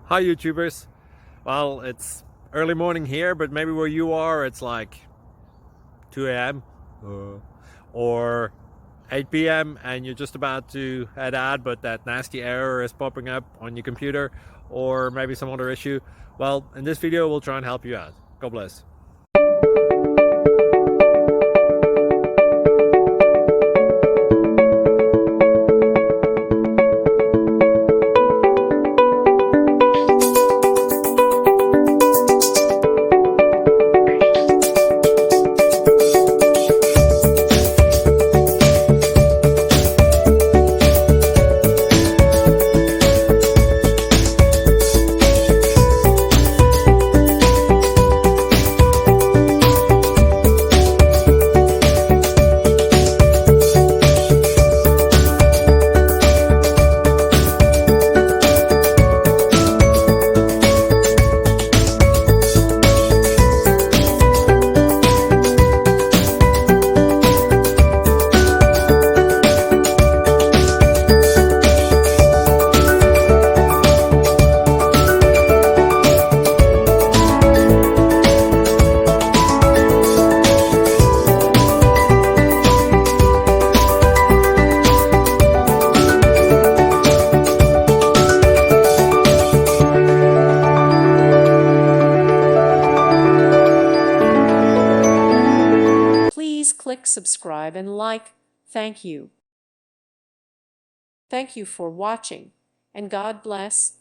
Hi YouTubers. Well, it's early morning here, but maybe where you are it's like 2 a.m. Or 8 p.m. and you're just about to head out, but that nasty error is popping up on your computer, or maybe some other issue. Well, in this video we'll try and help you out. God bless. Please click subscribe and like. Thank you. Thank you for watching, and God bless.